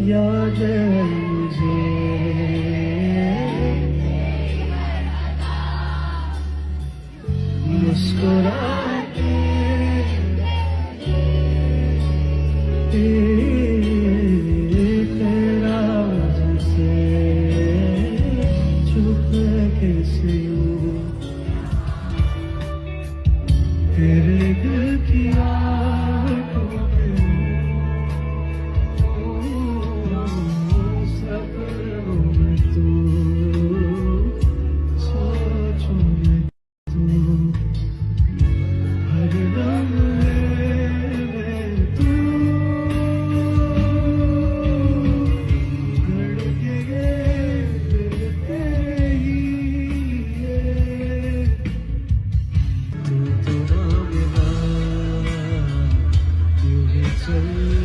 याद है मुझे मुस्कुराते तेरा जैसे चुप कैसे हूँ तेरे दिल की आहटों में सपनों में तू सोचों में तू हर लम्हे में तू धड़के दिलते ही है तू तो ना मिला यूं ही चल